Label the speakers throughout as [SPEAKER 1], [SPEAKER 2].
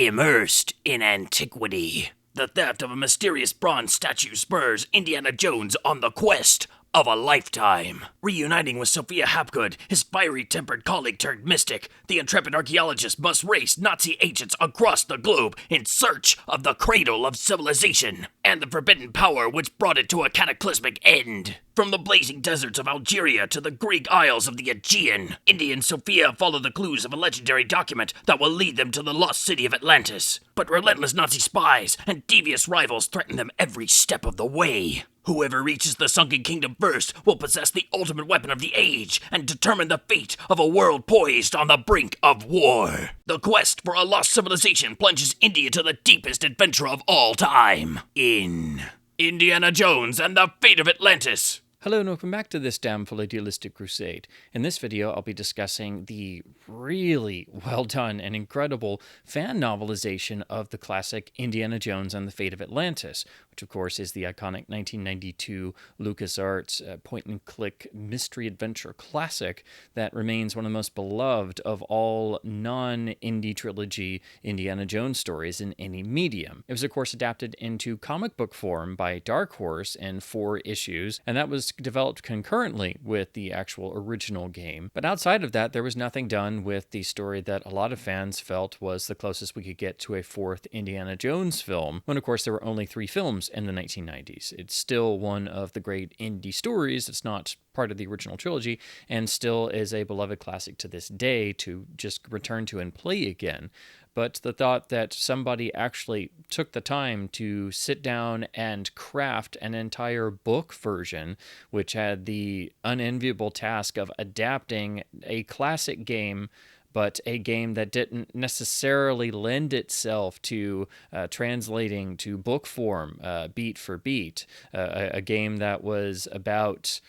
[SPEAKER 1] Immersed in antiquity, the theft of a mysterious bronze statue spurs Indiana Jones on the quest of a lifetime. Reuniting with Sophia Hapgood, his fiery-tempered colleague turned mystic, the intrepid archaeologist must race Nazi agents across the globe in search of the cradle of civilization and the forbidden power which brought it to a cataclysmic end. From the blazing deserts of Algeria to the Greek isles of the Aegean, Indy and Sophia follow the clues of a legendary document that will lead them to the lost city of Atlantis. But relentless Nazi spies and devious rivals threaten them every step of the way. Whoever reaches the sunken kingdom first will possess the ultimate weapon of the age and determine the fate of a world poised on the brink of war. The quest for a lost civilization plunges Indy into the deepest adventure of all time in Indiana Jones and the Fate of Atlantis.
[SPEAKER 2] Hello and welcome back to this damnful idealistic crusade. In this video, I'll be discussing the really well done and incredible fan novelization of the classic Indiana Jones and the Fate of Atlantis, which of course is the iconic 1992 LucasArts point-and-click mystery adventure classic that remains one of the most beloved of all non-indie trilogy Indiana Jones stories in any medium. It was of course adapted into comic book form by Dark Horse in 4 issues, and that was developed concurrently with the actual original game. But outside of that, there was nothing done with the story that a lot of fans felt was the closest we could get to a 4th Indiana Jones film, when of course there were only 3 films in the 1990s. It's still one of the great indie stories. It's not part of the original trilogy, and still is a beloved classic to this day to just return to and play again. But the thought that somebody actually took the time to sit down and craft an entire book version, which had the unenviable task of adapting a classic game, but a game that didn't necessarily lend itself to translating to book form, beat for beat, a game that was about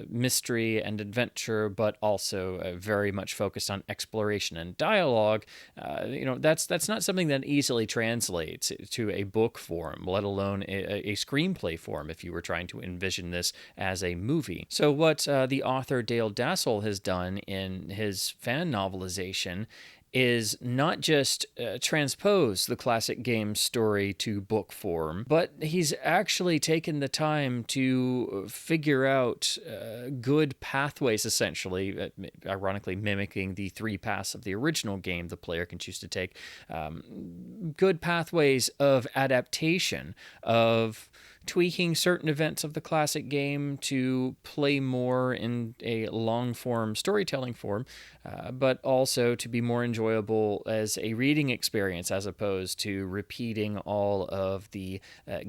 [SPEAKER 2] mystery and adventure, but also very much focused on exploration and dialogue. That's not something that easily translates to a book form, let alone a screenplay form if you were trying to envision this as a movie. So what the author Dale Dassel has done in his fan novelization is not just transpose the classic game story to book form, but he's actually taken the time to figure out good pathways, essentially, ironically mimicking the 3 paths of the original game the player can choose to take, good pathways of adaptation, of tweaking certain events of the classic game to play more in a long-form storytelling form, but also to be more enjoyable as a reading experience as opposed to repeating all of the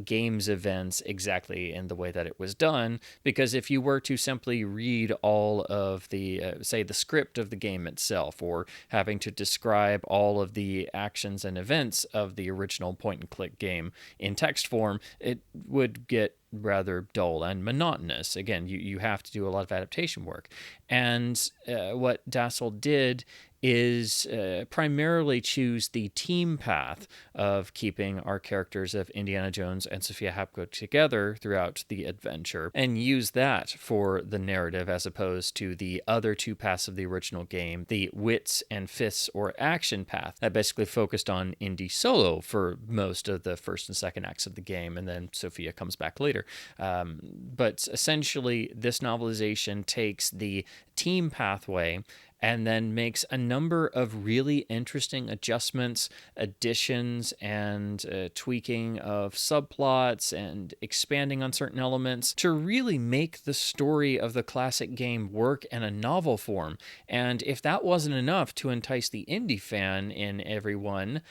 [SPEAKER 2] game's events exactly in the way that it was done. Because if you were to simply read all of the, say, the script of the game itself, or having to describe all of the actions and events of the original point-and-click game in text form, it would get rather dull and monotonous. Again, you have to do a lot of adaptation work. And what Dassel did is primarily choose the team path of keeping our characters of Indiana Jones and Sophia Hapgood together throughout the adventure, and use that for the narrative as opposed to the other 2 paths of the original game, the wits and fists or action path that basically focused on Indy solo for most of the first and second acts of the game, and then Sophia comes back later. But essentially, this novelization takes the team pathway and then makes a number of really interesting adjustments, additions, and tweaking of subplots and expanding on certain elements to really make the story of the classic game work in a novel form. And if that wasn't enough to entice the indie fan in everyone,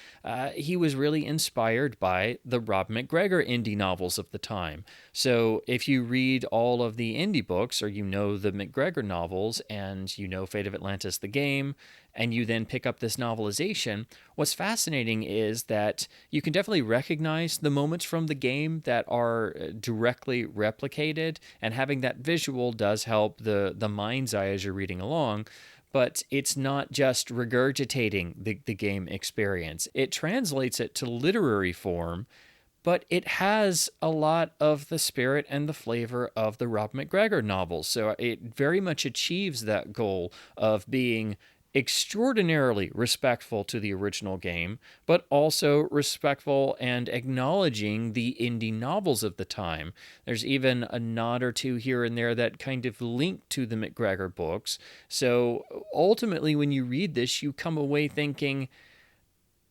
[SPEAKER 2] he was really inspired by the Rob MacGregor indie novels of the time. So if you read all of the indie books, or you know the MacGregor novels, and you know Fate of Atlantis the game, and you then pick up this novelization, what's fascinating is that you can definitely recognize the moments from the game that are directly replicated, and having that visual does help the mind's eye as you're reading along. But it's not just regurgitating the game experience. It translates it to literary form, but it has a lot of the spirit and the flavor of the Rob MacGregor novels. So it very much achieves that goal of being extraordinarily respectful to the original game, but also respectful and acknowledging the indie novels of the time. There's even a nod or two here and there that kind of link to the MacGregor books. So ultimately, when you read this, you come away thinking,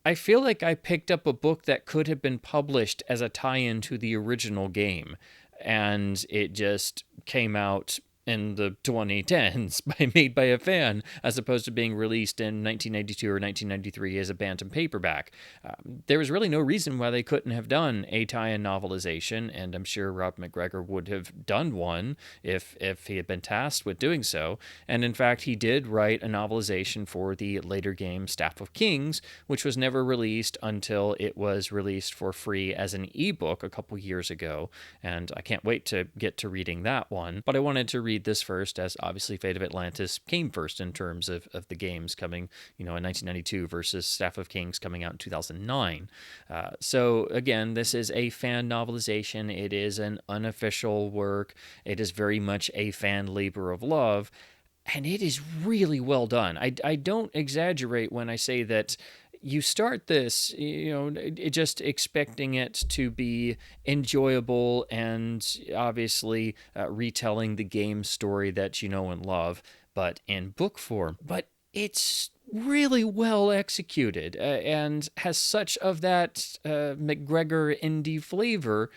[SPEAKER 2] I feel like I picked up a book that could have been published as a tie-in to the original game, and it just came out in the 2010s made by a fan, as opposed to being released in 1992 or 1993 as a Bantam paperback. There was really no reason why they couldn't have done a tie-in novelization, and I'm sure Rob MacGregor would have done one if he had been tasked with doing so. And in fact, he did write a novelization for the later game Staff of Kings, which was never released until it was released for free as an ebook a couple years ago. And I can't wait to get to reading that one. But I wanted to read this first, as obviously Fate of Atlantis came first in terms of the games coming, in 1992 versus Staff of Kings coming out in 2009. So again, this is a fan novelization. It is an unofficial work. It is very much a fan labor of love. And it is really well done. I don't exaggerate when I say that you start this, just expecting it to be enjoyable and obviously retelling the game story that you know and love, but in book form. But it's really well executed and has such of that MacGregor indie flavor,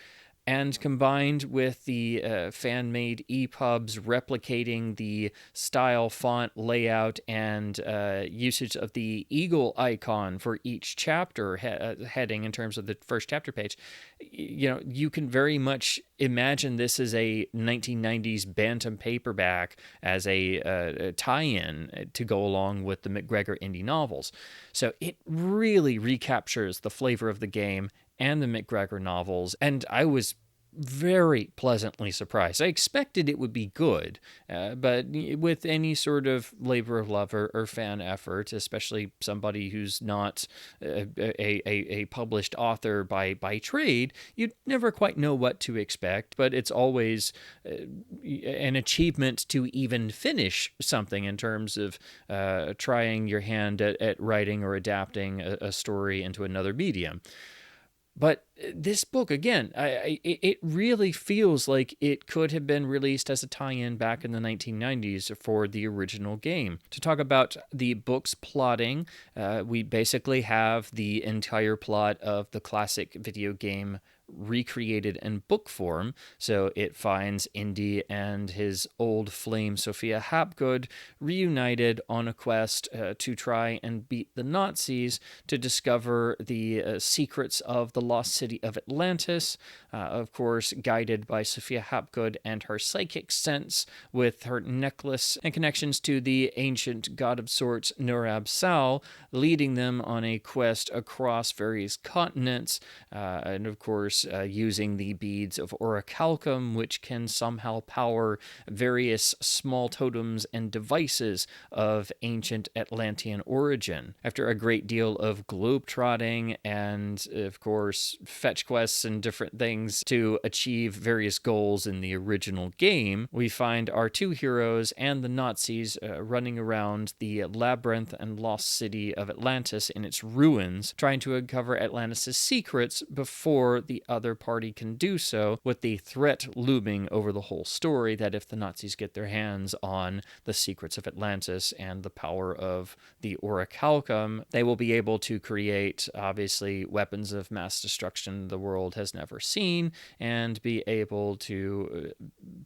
[SPEAKER 2] and combined with the fan-made EPUBs replicating the style, font, layout, and usage of the eagle icon for each chapter heading in terms of the first chapter page, you can very much imagine this as a 1990s Bantam paperback as a tie-in to go along with the MacGregor indie novels. So it really recaptures the flavor of the game and the MacGregor novels, and I was very pleasantly surprised. I expected it would be good, but with any sort of labor of love or fan effort, especially somebody who's not a published author by trade, you'd never quite know what to expect, but it's always an achievement to even finish something in terms of trying your hand at writing or adapting a story into another medium. But this book, again, it really feels like it could have been released as a tie-in back in the 1990s for the original game. To talk about the book's plotting, we basically have the entire plot of the classic video game recreated in book form. So it finds Indy and his old flame Sophia Hapgood reunited on a quest to try and beat the Nazis to discover the secrets of the lost city of Atlantis, of course guided by Sophia Hapgood and her psychic sense with her necklace and connections to the ancient god of sorts Nurab Sal, leading them on a quest across various continents, and of course using the beads of orichalcum, which can somehow power various small totems and devices of ancient Atlantean origin. After a great deal of globetrotting and, of course, fetch quests and different things to achieve various goals in the original game, we find our two heroes and the Nazis running around the labyrinth and lost city of Atlantis in its ruins, trying to uncover Atlantis' secrets before the other party can do so, with the threat looming over the whole story that if the Nazis get their hands on the secrets of Atlantis and the power of the orichalcum, they will be able to create, obviously, weapons of mass destruction the world has never seen, and be able to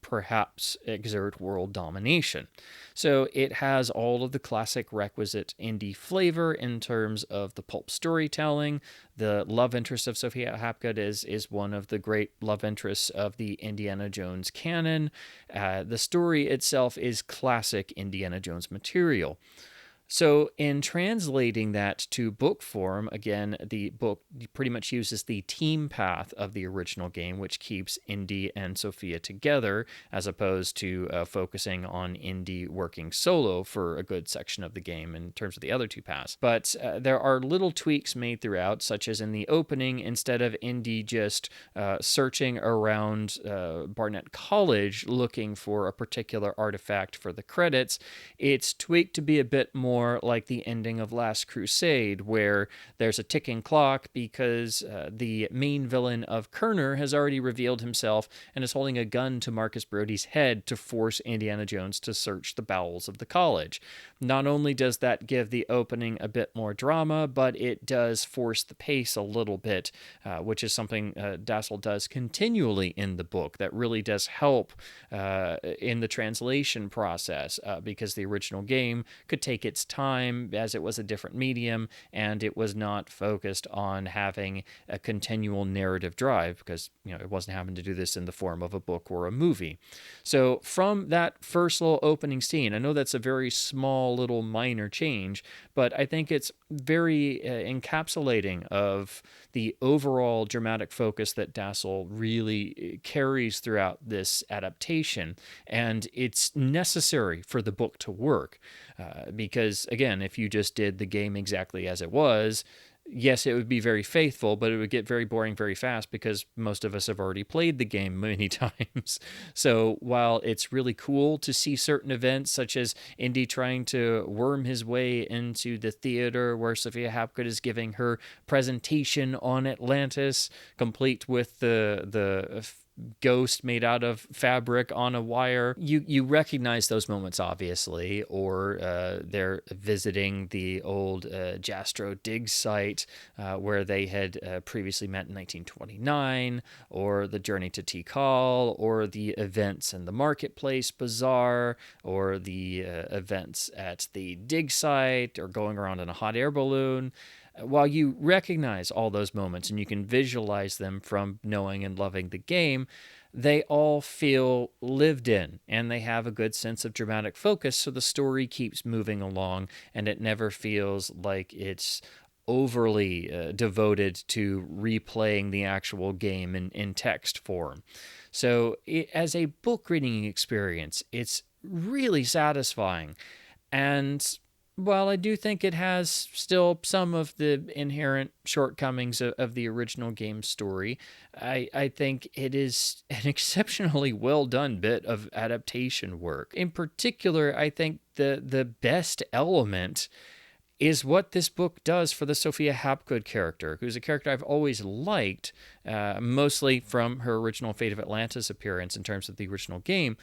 [SPEAKER 2] perhaps exert world domination. So it has all of the classic requisite indie flavor in terms of the pulp storytelling. The love interest of Sophia Hapgood is one of the great love interests of the Indiana Jones canon. The story itself is classic Indiana Jones material. So in translating that to book form, again, the book pretty much uses the team path of the original game, which keeps Indy and Sophia together, as opposed to focusing on Indy working solo for a good section of the game in terms of the other two paths. But there are little tweaks made throughout, such as in the opening, instead of Indy just searching around Barnett College looking for a particular artifact for the credits, it's tweaked to be a bit more more like the ending of Last Crusade, where there's a ticking clock because the main villain of Kerner has already revealed himself and is holding a gun to Marcus Brody's head to force Indiana Jones to search the bowels of the college. Not only does that give the opening a bit more drama, but it does force the pace a little bit, which is something Dassel does continually in the book that really does help in the translation process, because the original game could take its time as it was a different medium and it was not focused on having a continual narrative drive because it wasn't having to do this in the form of a book or a movie. So from that first little opening scene, I know that's a very small little minor change, but I think it's very encapsulating of the overall dramatic focus that Dassel really carries throughout this adaptation. And it's necessary for the book to work. Because, again, if you just did the game exactly as it was, yes, it would be very faithful, but it would get very boring very fast because most of us have already played the game many times. So while it's really cool to see certain events, such as Indy trying to worm his way into the theater where Sophia Hapgood is giving her presentation on Atlantis, complete with the ghost made out of fabric on a wire. You recognize those moments, obviously, or they're visiting the old Jastro dig site where they had previously met in 1929, or the journey to Tikal, or the events in the marketplace bazaar, or the events at the dig site, or going around in a hot air balloon. While you recognize all those moments and you can visualize them from knowing and loving the game, they all feel lived in and they have a good sense of dramatic focus, so the story keeps moving along and it never feels like it's overly devoted to replaying the actual game in text form. So as a book reading experience, it's really satisfying. And while I do think it has still some of the inherent shortcomings of the original game story, I think it is an exceptionally well done bit of adaptation work. In particular, I think the best element is what this book does for the Sophia Hapgood character, who's a character I've always liked, mostly from her original Fate of Atlantis appearance in terms of the original game.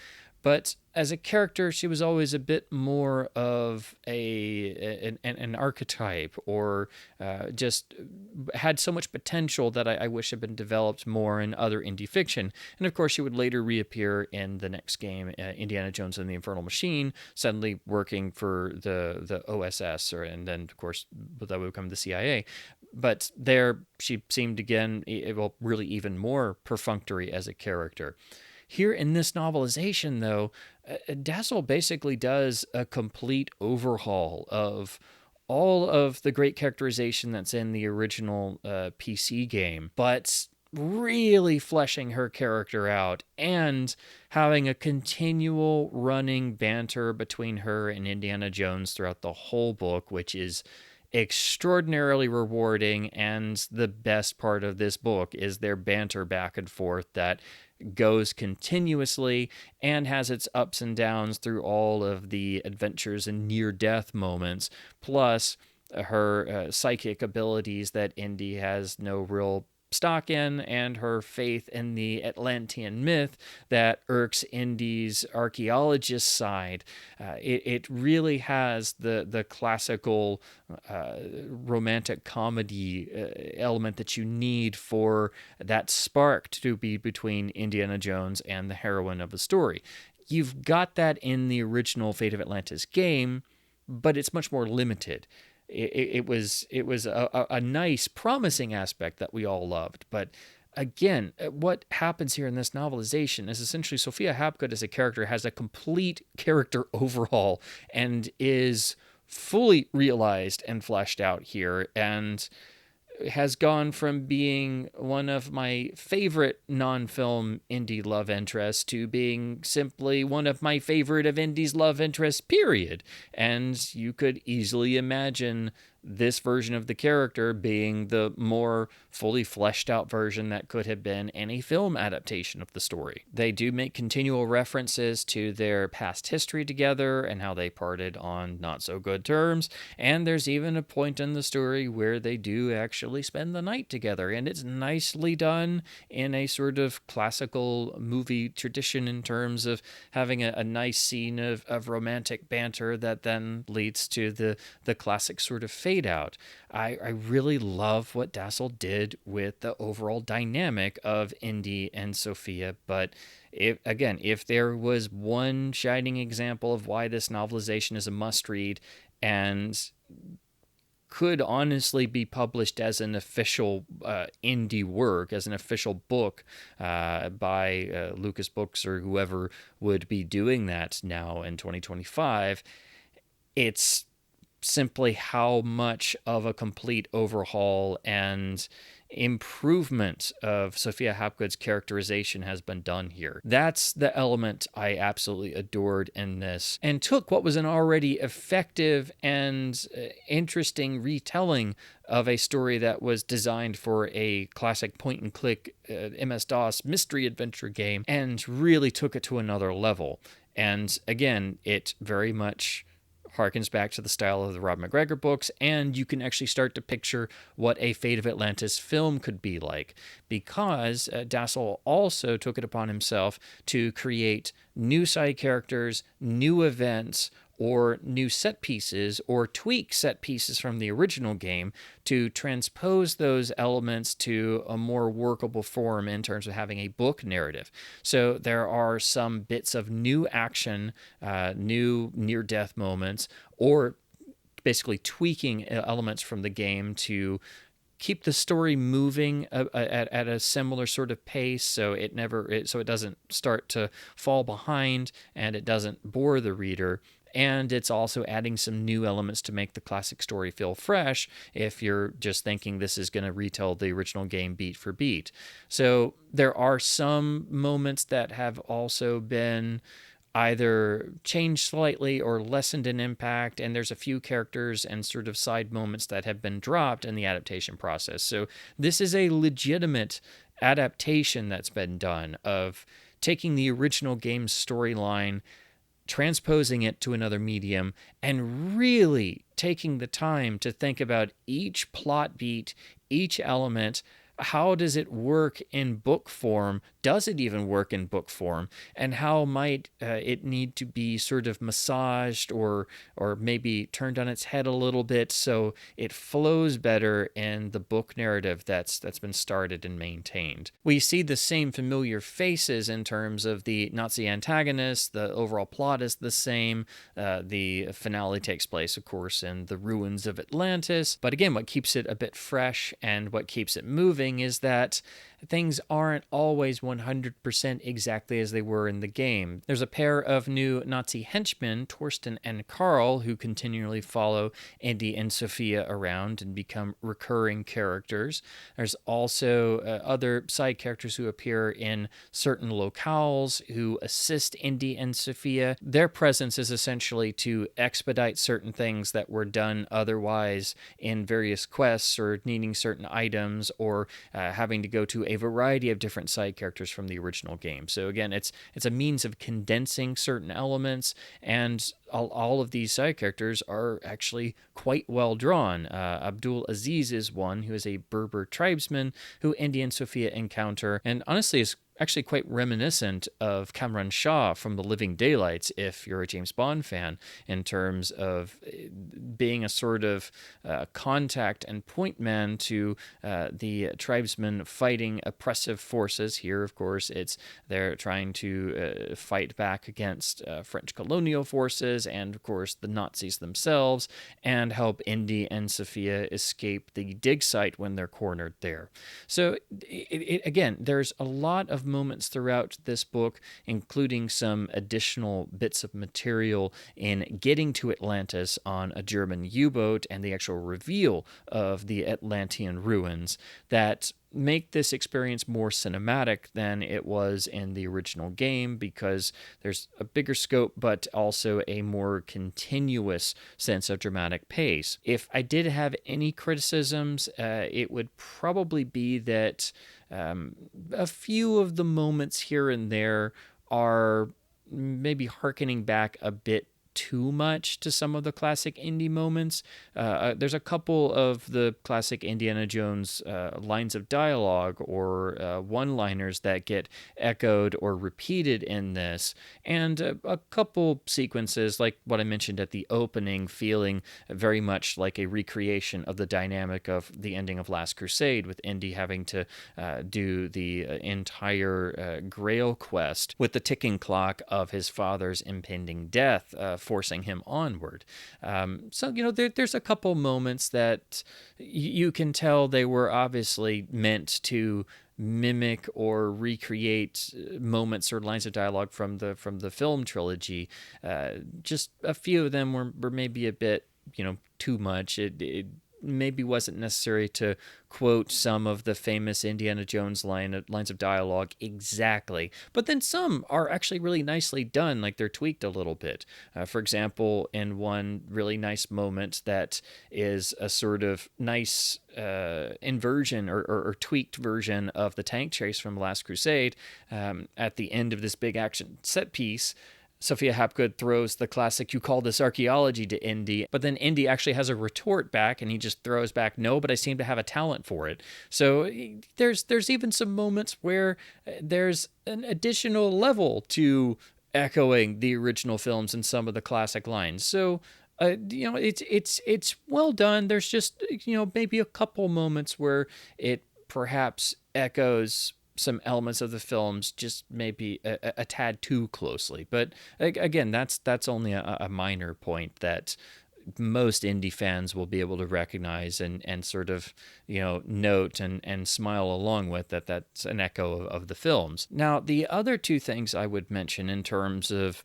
[SPEAKER 2] But as a character, she was always a bit more of an archetype, or just had so much potential that I wish had been developed more in other indie fiction. And of course, she would later reappear in the next game, Indiana Jones and the Infernal Machine, suddenly working for the OSS, and then, of course, that would become the CIA. But there, she seemed, again, really even more perfunctory as a character. Here in this novelization, though, Dassel basically does a complete overhaul of all of the great characterization that's in the original PC game, but really fleshing her character out and having a continual running banter between her and Indiana Jones throughout the whole book, which is extraordinarily rewarding. And the best part of this book is their banter back and forth that goes continuously and has its ups and downs through all of the adventures and near-death moments, plus her psychic abilities that Indy has no real stock in, and her faith in the Atlantean myth that irks Indy's archaeologist side. It really has the classical romantic comedy element that you need for that spark to be between Indiana Jones and the heroine of the story. You've got that in the original Fate of Atlantis game, but it's much more limited. It was a nice, promising aspect that we all loved. But again, what happens here in this novelization is essentially Sophia Hapgood as a character has a complete character overhaul and is fully realized and fleshed out here, and has gone from being one of my favorite non-film indie love interests to being simply one of my favorite of Indy's love interests, period. And you could easily imagine this version of the character being the more fully fleshed out version that could have been in a film adaptation of the story. They do make continual references to their past history together and how they parted on not so good terms, and there's even a point in the story where they do actually spend the night together, and it's nicely done in a sort of classical movie tradition in terms of having a nice scene of romantic banter that then leads to the classic sort of fade out. I really love what Dassel did with the overall dynamic of Indy and Sophia, but if there was one shining example of why this novelization is a must-read and could honestly be published as an official indie work, as an official book by Lucas Books or whoever would be doing that now in 2025, it's simply how much of a complete overhaul and improvement of Sophia Hapgood's characterization has been done here. That's the element I absolutely adored in this, and took what was an already effective and interesting retelling of a story that was designed for a classic point-and-click MS-DOS mystery adventure game and really took it to another level. And again, it very much harkens back to the style of the Rob MacGregor books, and you can actually start to picture what a Fate of Atlantis film could be like, because Dassel also took it upon himself to create new side characters, new events, or new set pieces, or tweak set pieces from the original game to transpose those elements to a more workable form in terms of having a book narrative. So there are some bits of new action, new near-death moments, or basically tweaking elements from the game to keep the story moving at a similar sort of pace, so it doesn't start to fall behind and it doesn't bore the reader. And it's also adding some new elements to make the classic story feel fresh if you're just thinking this is going to retell the original game beat for beat. So there are some moments that have also been either changed slightly or lessened in impact, and there's a few characters and sort of side moments that have been dropped in the adaptation process. So this is a legitimate adaptation that's been done of taking the original game's storyline, transposing it to another medium, and really taking the time to think about each plot beat, each element. How does it work in book form? Does it even work in book form? And how might it need to be sort of massaged or maybe turned on its head a little bit so it flows better in the book narrative that's been started and maintained? We see the same familiar faces in terms of the Nazi antagonists. The overall plot is the same. The finale takes place, of course, in the ruins of Atlantis. But again, what keeps it a bit fresh and what keeps it moving is that things aren't always 100% exactly as they were in the game. There's a pair of new Nazi henchmen, Torsten and Karl, who continually follow Indy and Sophia around and become recurring characters. There's also other side characters who appear in certain locales who assist Indy and Sophia. Their presence is essentially to expedite certain things that were done otherwise in various quests, or needing certain items, or having to go to a variety of different side characters from the original game. So again, it's a means of condensing certain elements, and all of these side characters are actually quite well drawn. Abdul Aziz is one, who is a Berber tribesman who Indy and Sophia encounter, and honestly is actually quite reminiscent of Kamran Shah from The Living Daylights, if you're a James Bond fan, in terms of being a sort of contact and point man to the tribesmen fighting oppressive forces. Here, of course, they're trying to fight back against French colonial forces and, of course, the Nazis themselves, and help Indy and Sophia escape the dig site when they're cornered there. So, again, there's a lot of moments throughout this book, including some additional bits of material in getting to Atlantis on a German U-boat and the actual reveal of the Atlantean ruins, that make this experience more cinematic than it was in the original game, because there's a bigger scope but also a more continuous sense of dramatic pace. If I did have any criticisms, it would probably be that a few of the moments here and there are maybe hearkening back a bit too much to some of the classic indie moments. There's a couple of the classic Indiana Jones lines of dialogue or one-liners that get echoed or repeated in this, and a couple sequences, like what I mentioned at the opening, feeling very much like a recreation of the dynamic of the ending of Last Crusade, with Indy having to do the entire Grail quest with the ticking clock of his father's impending death, forcing him onward. So, there's a couple moments that you can tell they were obviously meant to mimic or recreate moments or lines of dialogue from the film trilogy. Just a few of them were maybe a bit, too much. It maybe wasn't necessary to quote some of the famous Indiana Jones lines of dialogue exactly, but then some are actually really nicely done, like they're tweaked a little bit. For example, in one really nice moment that is a sort of nice inversion or tweaked version of the tank chase from Last Crusade, at the end of this big action set piece, Sophia Hapgood throws the classic, "You call this archaeology," to Indy, but then Indy actually has a retort back, and he just throws back, "No, but I seem to have a talent for it." So there's even some moments where there's an additional level to echoing the original films and some of the classic lines. So it's well done. There's just maybe a couple moments where it perhaps echoes some elements of the films just maybe a tad too closely. But again, that's only a minor point that most indie fans will be able to recognize and sort of, note and smile along with, that's an echo of the films. Now, the other two things I would mention in terms of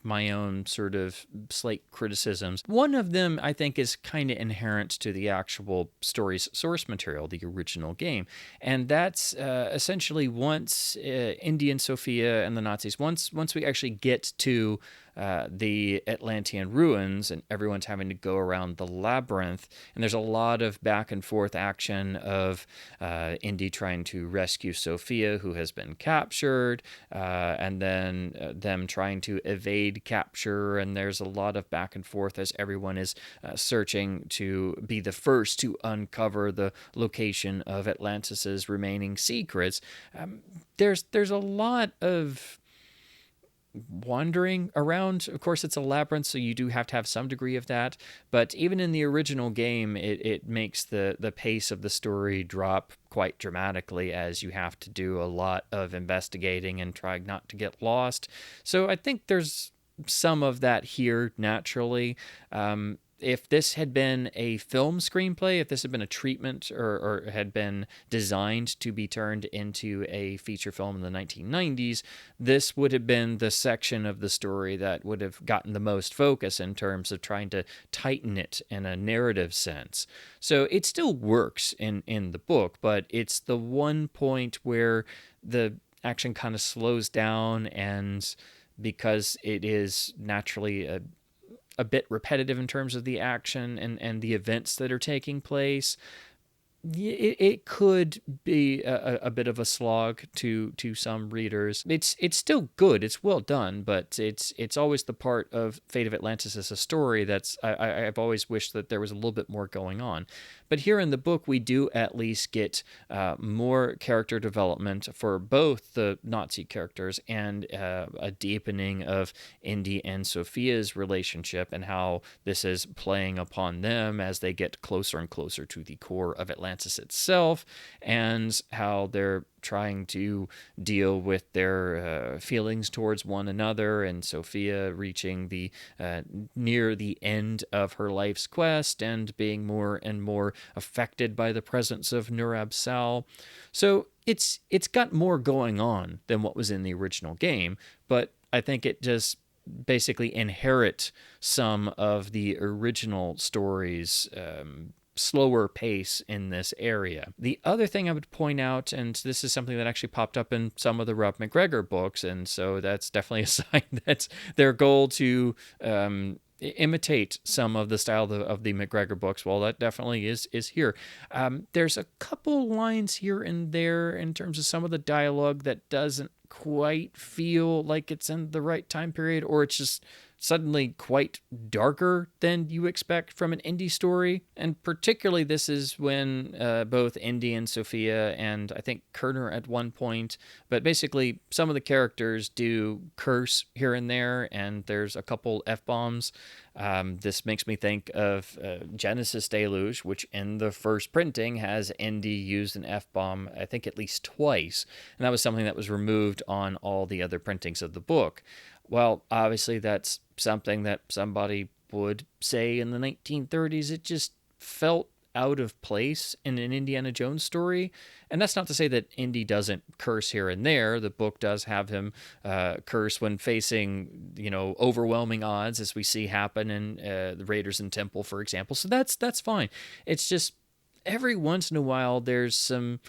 [SPEAKER 2] my own sort of slight criticisms. One of them, I think, is kind of inherent to the actual story's source material, the original game. And that's essentially once Indy and Sophia and the Nazis, once we actually get to the Atlantean ruins and everyone's having to go around the labyrinth, and there's a lot of back and forth action of Indy trying to rescue Sophia, who has been captured, and then them trying to evade capture, and there's a lot of back and forth as everyone is searching to be the first to uncover the location of Atlantis's remaining secrets. There's a lot of wandering around. Of course, it's a labyrinth, so you do have to have some degree of that. But even in the original game, it makes the pace of the story drop quite dramatically, as you have to do a lot of investigating and trying not to get lost. So I think there's some of that here naturally. If this had been a film screenplay, if this had been a treatment or had been designed to be turned into a feature film in the 1990s, this would have been the section of the story that would have gotten the most focus in terms of trying to tighten it in a narrative sense. So it still works in the book, but it's the one point where the action kind of slows down, and because it is naturally a bit repetitive in terms of the action and the events that are taking place, it could be a bit of a slog to some readers. It's still good. It's well done, but it's always the part of Fate of Atlantis as a story that's I've always wished that there was a little bit more going on. But here in the book, we do at least get more character development for both the Nazi characters and a deepening of Indy and Sophia's relationship and how this is playing upon them as they get closer and closer to the core of Atlantis itself, and how they're trying to deal with their feelings towards one another, and Sophia reaching the near the end of her life's quest and being more and more affected by the presence of Nurab Sal. So it's got more going on than what was in the original game, but I think it just basically inherit some of the original story's slower pace in this area. The other thing I would point out, and this is something that actually popped up in some of the Rob MacGregor books, and so that's definitely a sign that their goal to imitate some of the style of the MacGregor books. Well, that definitely is here. There's a couple lines here and there in terms of some of the dialogue that doesn't quite feel like it's in the right time period, or it's just suddenly quite darker than you expect from an indie story. And particularly this is when both Indy and Sophia, and I think Kerner at one point, but basically some of the characters do curse here and there, and there's a couple F-bombs. This makes me think of Genesis Deluge, which in the first printing has Indy used an F-bomb, I think at least twice, and that was something that was removed on all the other printings of the book. Well, obviously that's something that somebody would say in the 1930s. It just felt out of place in an Indiana Jones story. And that's not to say that Indy doesn't curse here and there. The book does have him curse when facing, overwhelming odds, as we see happen in the Raiders and Temple, for example. So that's fine. It's just every once in a while there's some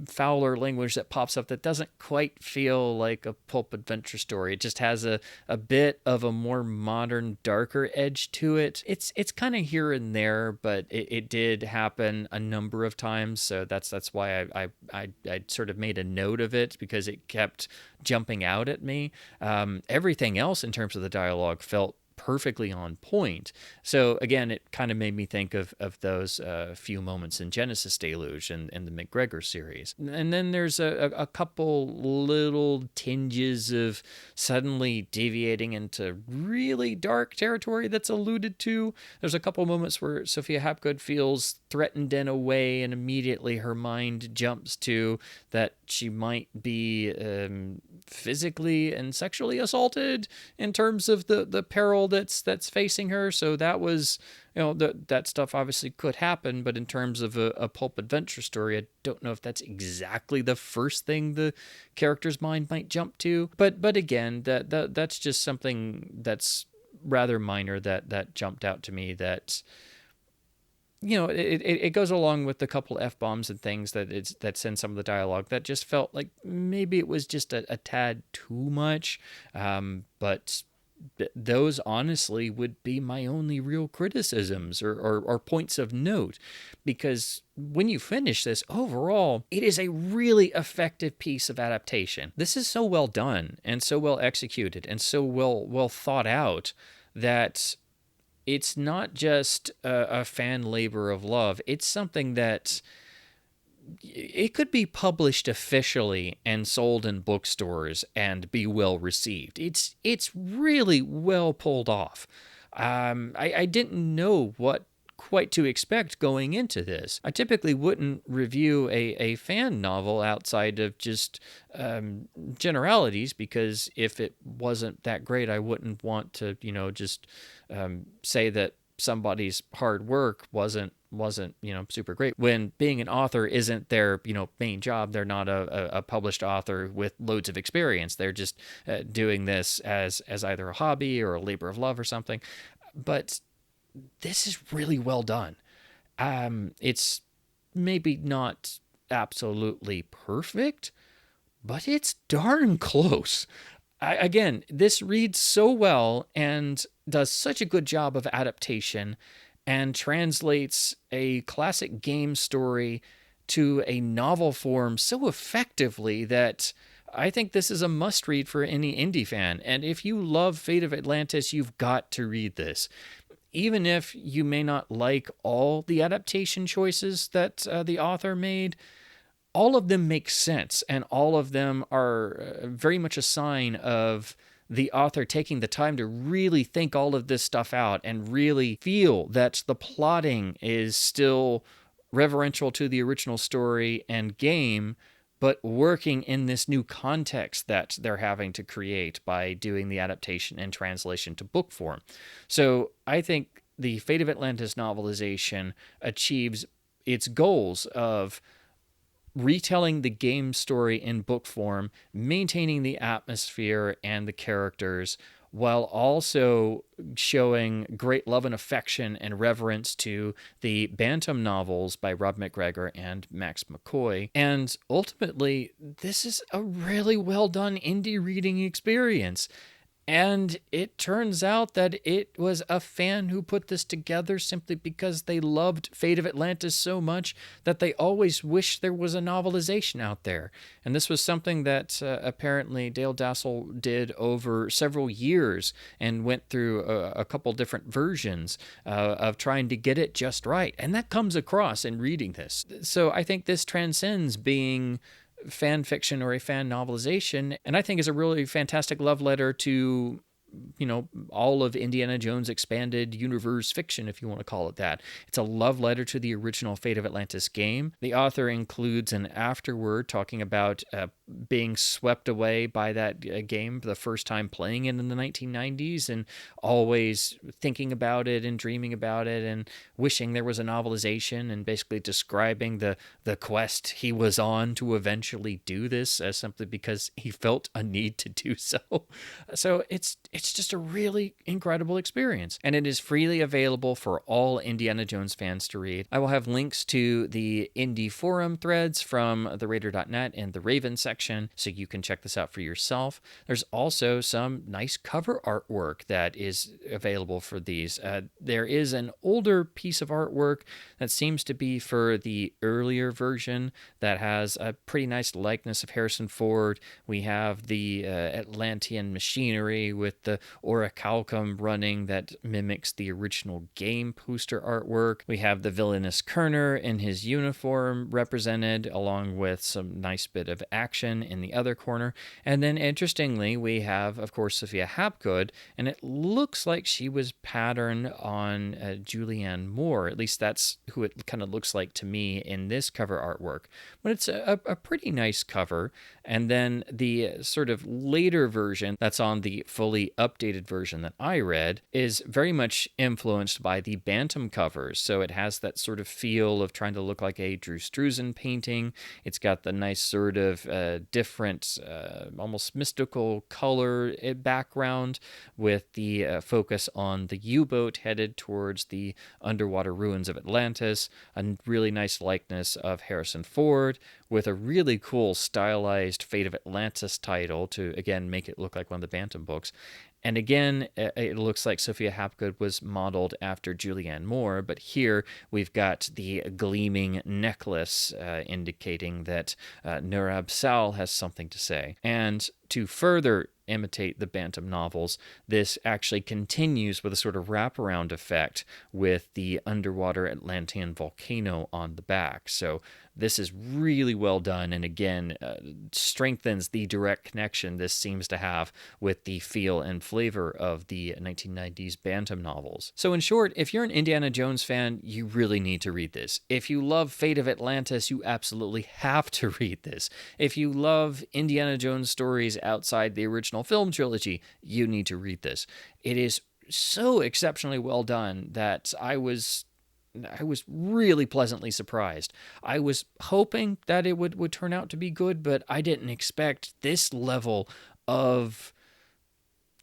[SPEAKER 2] fouler language that pops up that doesn't quite feel like a pulp adventure story. It just has a bit of a more modern, darker edge to it. It's kind of here and there, but it did happen a number of times. So that's why I sort of made a note of it, because it kept jumping out at me. Everything else in terms of the dialogue felt perfectly on point. So again, it kind of made me think of those few moments in Genesis Deluge and the MacGregor series. And then there's a couple little tinges of suddenly deviating into really dark territory that's alluded to. There's a couple moments where Sophia Hapgood feels threatened in a way, and immediately her mind jumps to that she might be physically and sexually assaulted in terms of the peril that's facing her. So that was, that stuff obviously could happen, but in terms of a pulp adventure story, I don't know if that's exactly the first thing the character's mind might jump to. But again, that's just something that's rather minor that jumped out to me, that it goes along with the couple F-bombs and things that's in some of the dialogue that just felt like maybe it was just a tad too much. But those honestly would be my only real criticisms or points of note, because when you finish this, overall, it is a really effective piece of adaptation. This is so well done and so well executed and so well thought out that it's not just a fan labor of love. It's something that it could be published officially and sold in bookstores and be well received. It's really well pulled off. I didn't know what quite to expect going into this. I typically wouldn't review a fan novel outside of just generalities, because if it wasn't that great, I wouldn't want to, just say that somebody's hard work wasn't super great, when being an author isn't their main job. They're not a published author with loads of experience. They're just doing this as either a hobby or a labor of love or something. But this is really well done. It's maybe not absolutely perfect, but it's darn close. Again, this reads so well and does such a good job of adaptation and translates a classic game story to a novel form so effectively that I think this is a must-read for any indie fan. And if you love Fate of Atlantis, you've got to read this. Even if you may not like all the adaptation choices that the author made, all of them make sense, and all of them are very much a sign of the author taking the time to really think all of this stuff out and really feel that the plotting is still reverential to the original story and game, but working in this new context that they're having to create by doing the adaptation and translation to book form. So I think the Fate of Atlantis novelization achieves its goals of retelling the game story in book form, maintaining the atmosphere and the characters, while also showing great love and affection and reverence to the Bantam novels by Rob MacGregor and Max McCoy. And ultimately, this is a really well done indie reading experience. And it turns out that it was a fan who put this together simply because they loved Fate of Atlantis so much that they always wished there was a novelization out there. And this was something that apparently Dale Dassel did over several years and went through a couple different versions of trying to get it just right. And that comes across in reading this. So I think this transcends being fan fiction or a fan novelization, and I think is a really fantastic love letter to, all of Indiana Jones expanded universe fiction, if you want to call it that. It's a love letter to the original Fate of Atlantis game. The author includes an afterword talking about being swept away by that game the first time playing it in the 1990s, and always thinking about it and dreaming about it and wishing there was a novelization, and basically describing the quest he was on to eventually do this as simply because he felt a need to do so. So it's just a really incredible experience, and it is freely available for all Indiana Jones fans to read. I will have links to the indie forum threads from theraider.net and the Raven section, so you can check this out for yourself. There's also some nice cover artwork that is available for these. There is an older piece of artwork that seems to be for the earlier version that has a pretty nice likeness of Harrison Ford. We have the Atlantean machinery with the orichalcum running that mimics the original game poster artwork. We have the villainous Kerner in his uniform represented, along with some nice bit of action in the other corner. And then interestingly, we have, of course, Sophia Hapgood, and it looks like she was patterned on Julianne Moore. At least that's who it kind of looks like to me in this cover artwork. But it's a pretty nice cover. And then the sort of later version that's on the fully updated version that I read is very much influenced by the Bantam covers. So it has that sort of feel of trying to look like a Drew Struzan painting. It's got the nice sort of different, almost mystical color background with the focus on the U-boat headed towards the underwater ruins of Atlantis. A really nice likeness of Harrison Ford with a really cool stylized Fate of Atlantis title to, again, make it look like one of the Bantam books. And again, it looks like Sophia Hapgood was modeled after Julianne Moore, but here we've got the gleaming necklace indicating that Nurab Sal has something to say. And to further imitate the Bantam novels, this actually continues with a sort of wraparound effect with the underwater Atlantean volcano on the back. So this is really well done, and again, strengthens the direct connection this seems to have with the feel and flavor of the 1990s Bantam novels. So in short, if you're an Indiana Jones fan, you really need to read this. If you love Fate of Atlantis, you absolutely have to read this. If you love Indiana Jones stories outside the original film trilogy, you need to read this. It is so exceptionally well done that I was really pleasantly surprised. I was hoping that it would turn out to be good, but I didn't expect this level of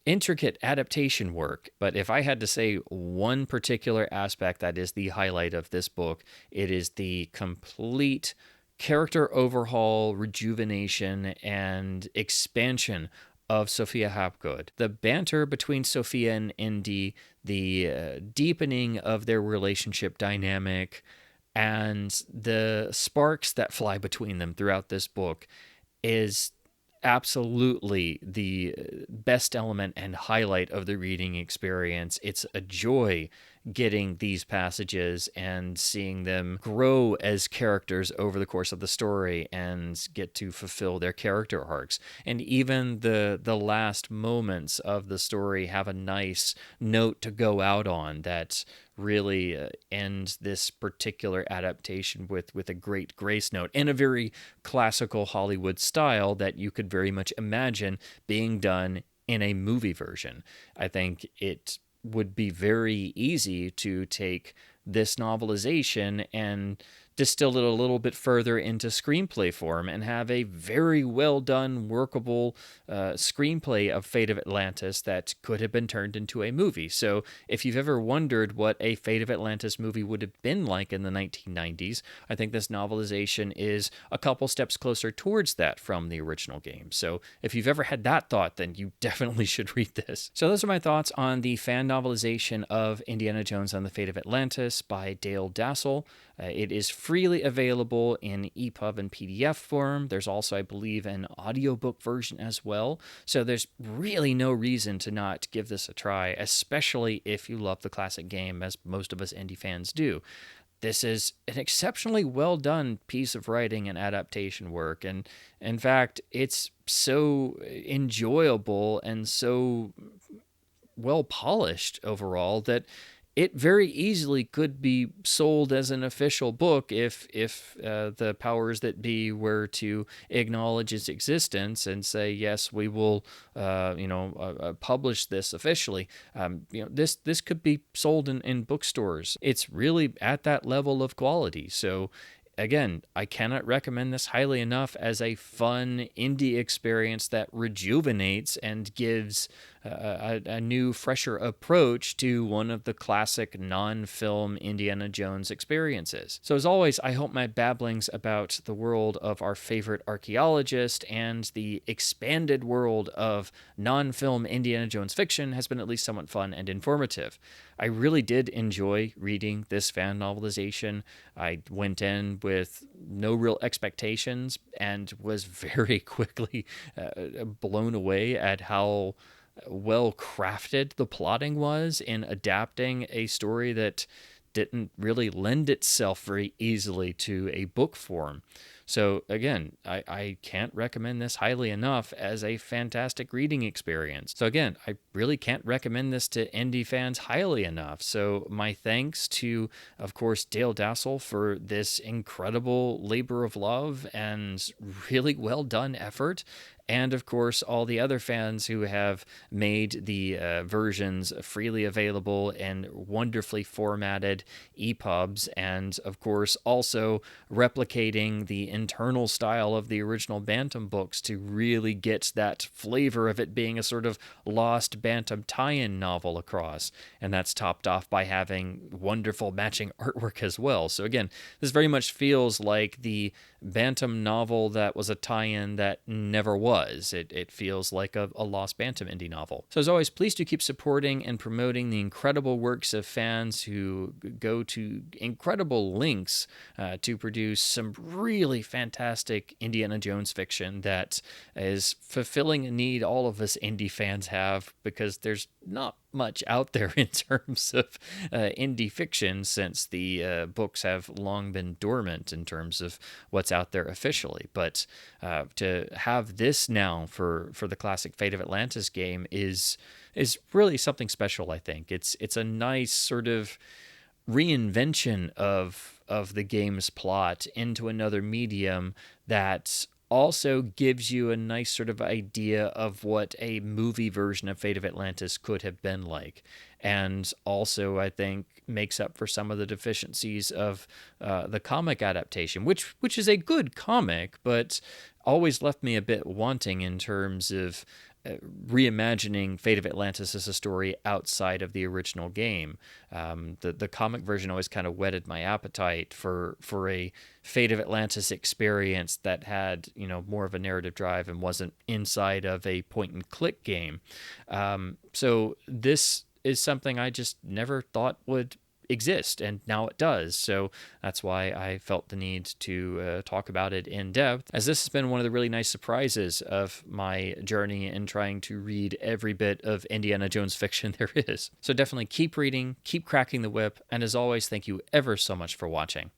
[SPEAKER 2] intricate adaptation work. But if I had to say one particular aspect that is the highlight of this book, it is the complete character overhaul, rejuvenation, and expansion of Sophia Hapgood. The banter between Sophia and Indy, the deepening of their relationship dynamic, and the sparks that fly between them throughout this book is absolutely the best element and highlight of the reading experience. It's a joy getting these passages and seeing them grow as characters over the course of the story and get to fulfill their character arcs. And even the last moments of the story have a nice note to go out on that really ends this particular adaptation with a great grace note in a very classical Hollywood style that you could very much imagine being done in a movie version. I think it would be very easy to take this novelization and distill it a little bit further into screenplay form and have a very well done, workable screenplay of Fate of Atlantis that could have been turned into a movie. So if you've ever wondered what a Fate of Atlantis movie would have been like in the 1990s, I think this novelization is a couple steps closer towards that from the original game. So if you've ever had that thought, then you definitely should read this. So those are my thoughts on the fan novelization of Indiana Jones and the Fate of Atlantis by Dale Dassel. It is freely available in EPUB and PDF form. There's also, I believe, an audiobook version as well. So there's really no reason to not give this a try, especially if you love the classic game, as most of us indie fans do. This is an exceptionally well done piece of writing and adaptation work. And in fact, it's so enjoyable and so well polished overall that it very easily could be sold as an official book if the powers that be were to acknowledge its existence and say, yes, we will publish this officially. This could be sold in bookstores. It's really at that level of quality. So again, I cannot recommend this highly enough as a fun indie experience that rejuvenates and gives a new, fresher approach to one of the classic non-film Indiana Jones experiences. So as always, I hope my babblings about the world of our favorite archaeologist and the expanded world of non-film Indiana Jones fiction has been at least somewhat fun and informative. I really did enjoy reading this fan novelization. I went in with no real expectations and was very quickly blown away at how well crafted the plotting was in adapting a story that didn't really lend itself very easily to a book form. So again, I can't recommend this highly enough as a fantastic reading experience. So again, I really can't recommend this to indie fans highly enough. So my thanks to, of course, Dale Dassel for this incredible labor of love and really well done effort. And of course, all the other fans who have made the versions freely available in wonderfully formatted EPUBs, and of course, also replicating the internal style of the original Bantam books to really get that flavor of it being a sort of lost Bantam tie-in novel across. And that's topped off by having wonderful matching artwork as well. So again, this very much feels like the Bantam novel that was a tie-in that never was. It feels like a lost Bantam indie novel. So as always, please do keep supporting and promoting the incredible works of fans who go to incredible lengths to produce some really fantastic Indiana Jones fiction that is fulfilling a need all of us indie fans have, because there's not much out there in terms of indie fiction, since the books have long been dormant in terms of what's out there officially. But to have this now for the classic Fate of Atlantis game is really something special, I think. It's a nice sort of reinvention of the game's plot into another medium that also gives you a nice sort of idea of what a movie version of Fate of Atlantis could have been like. And also, I think, makes up for some of the deficiencies of the comic adaptation, which is a good comic, but always left me a bit wanting in terms of reimagining Fate of Atlantis as a story outside of the original game. The comic version always kind of whetted my appetite for a Fate of Atlantis experience that had, more of a narrative drive and wasn't inside of a point and click game. So this is something I just never thought would exist, and now it does. So that's why I felt the need to talk about it in depth, as this has been one of the really nice surprises of my journey in trying to read every bit of Indiana Jones fiction there is. So definitely keep reading, keep cracking the whip, and as always, thank you ever so much for watching.